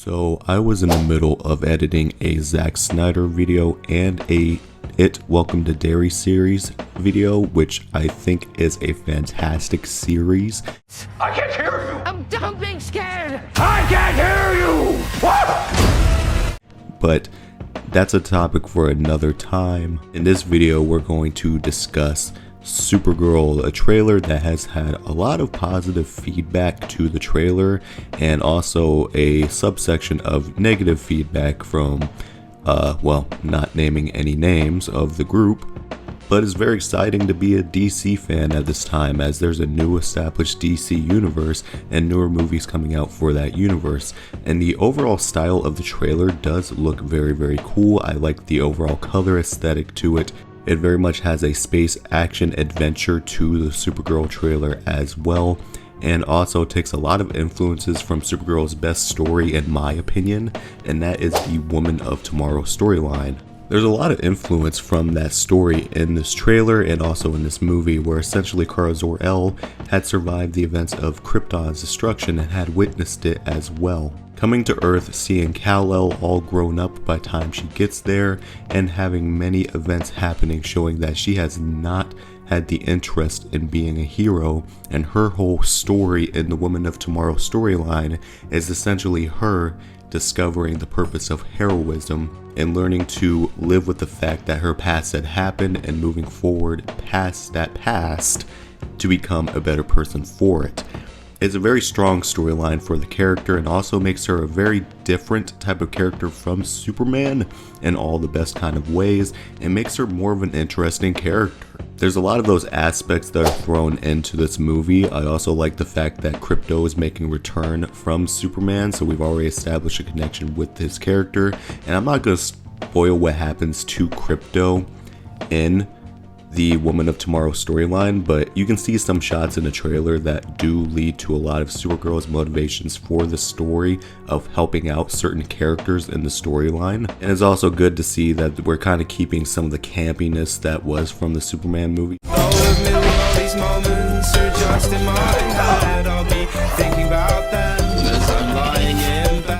So I was in the middle of editing a Zack Snyder video and a Welcome to Derry series video, which I think is a fantastic series. I can't hear you! I'm done being scared! I can't hear you! What? But that's a topic for another time. In this video, we're going to discuss SuperGirl, a trailer that has had a lot of positive feedback to the trailer, and also a subsection of negative feedback from, well, not naming any names of the group. But it's very exciting to be a DC fan at this time, as there's a new established DC universe and newer movies coming out for that universe. And the overall style of the trailer does look very, very cool. I like the overall color aesthetic to it. It very much has a space action adventure to the SuperGirl trailer as well, and also takes a lot of influences from SuperGirl's best story in my opinion, and that is the Woman of Tomorrow storyline. There's a lot of influence from that story in this trailer and also in this movie, where essentially Kara Zor-El had survived the events of Krypton's destruction and had witnessed it as well. Coming to Earth, seeing Kal-El all grown up by the time she gets there, and having many events happening showing that she has not had the interest in being a hero, and her whole story in the Woman of Tomorrow storyline is essentially her discovering the purpose of heroism and learning to live with the fact that her past had happened and moving forward past that past to become a better person for it. It's a very strong storyline for the character, and also makes her a very different type of character from Superman in all the best kind of ways, and makes her more of an interesting character. There's a lot of those aspects that are thrown into this movie. I also like the fact that Krypto is making a return from Superman, so we've already established a connection with his character, and I'm not going to spoil what happens to Krypto in the Woman of Tomorrow storyline, but you can see some shots in the trailer that do lead to a lot of Supergirl's motivations for the story of helping out certain characters in the storyline. And it's also good to see that we're kind of keeping some of the campiness that was from the Superman movie.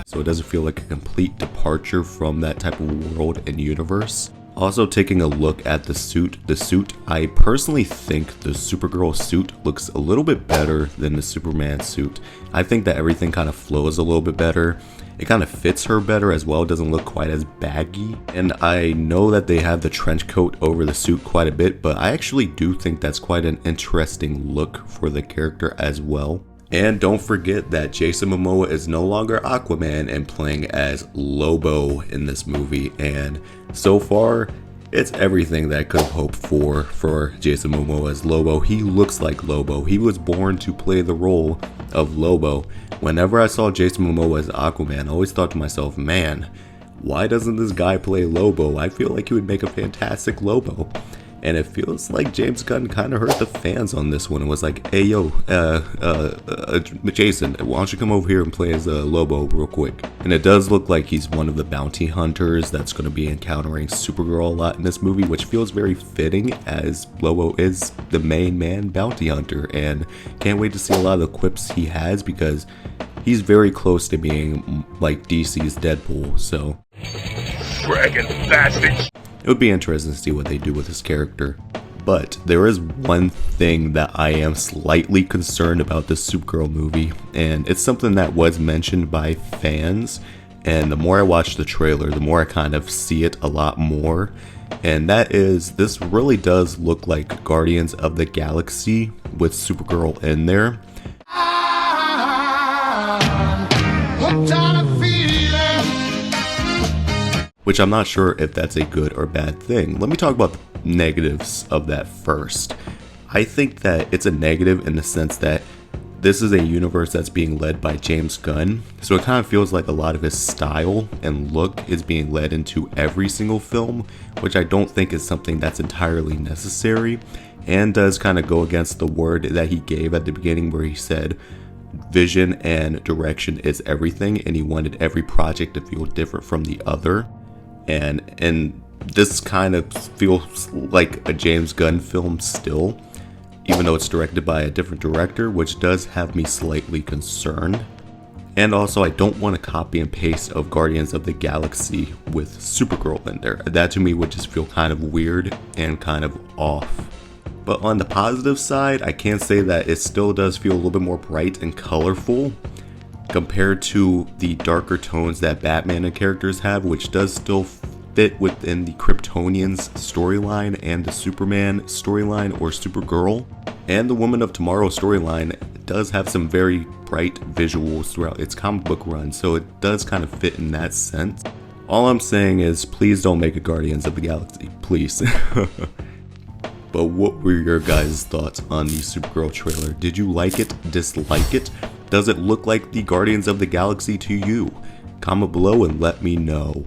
So it doesn't feel like a complete departure from that type of world and universe. Also, taking a look at the suit, I personally think the Supergirl suit looks a little bit better than the Superman suit. I think that everything kind of flows a little bit better. It kind of fits her better as well, it doesn't look quite as baggy. And I know that they have the trench coat over the suit quite a bit, but I actually do think that's quite an interesting look for the character as well. And don't forget that Jason Momoa is no longer Aquaman and playing as Lobo in this movie, and so far it's everything that I could have hoped for Jason Momoa as Lobo. He looks like Lobo. He was born to play the role of Lobo. Whenever I saw Jason Momoa as Aquaman, I always thought to myself, man, why doesn't this guy play Lobo? I feel like he would make a fantastic Lobo. And it feels like James Gunn kind of hurt the fans on this one. It was like, hey yo, Jason, why don't you come over here and play as Lobo real quick? And it does look like he's one of the bounty hunters that's going to be encountering Supergirl a lot in this movie, which feels very fitting, as Lobo is the main man bounty hunter. And can't wait to see a lot of the quips he has, because he's very close to being like DC's Deadpool. So Dragon bastards! it would be interesting to see what they do with his character. But there is one thing that I am slightly concerned about this Supergirl movie, and it's something that was mentioned by fans, and the more I watch the trailer, the more I kind of see it a lot more, and that is, this really does look like Guardians of the Galaxy with Supergirl in there. Which I'm not sure if that's a good or bad thing. Let me talk about the negatives of that first. I think that it's a negative in the sense that this is a universe that's being led by James Gunn, so it kind of feels like a lot of his style and look is being led into every single film, which I don't think is something that's entirely necessary, and does kind of go against the word that he gave at the beginning, where he said vision and direction is everything, and he wanted every project to feel different from the other. And this kind of feels like a James Gunn film still, even though it's directed by a different director, which does have me slightly concerned. And also, I don't want a copy and paste of Guardians of the Galaxy with Supergirl in there. That to me would just feel kind of weird and kind of off. But on the positive side, I can say that it still does feel a little bit more bright and colorful compared to the darker tones that Batman and characters have, which does still fit within the Kryptonians storyline and the Superman storyline or Supergirl. And the Woman of Tomorrow storyline does have some very bright visuals throughout its comic book run, so it does kind of fit in that sense. All I'm saying is, please don't make a Guardians of the Galaxy, please. But what were your guys' thoughts on the Supergirl trailer? Did you like it, dislike it? Does it look like the Guardians of the Galaxy to you? Comment below and let me know.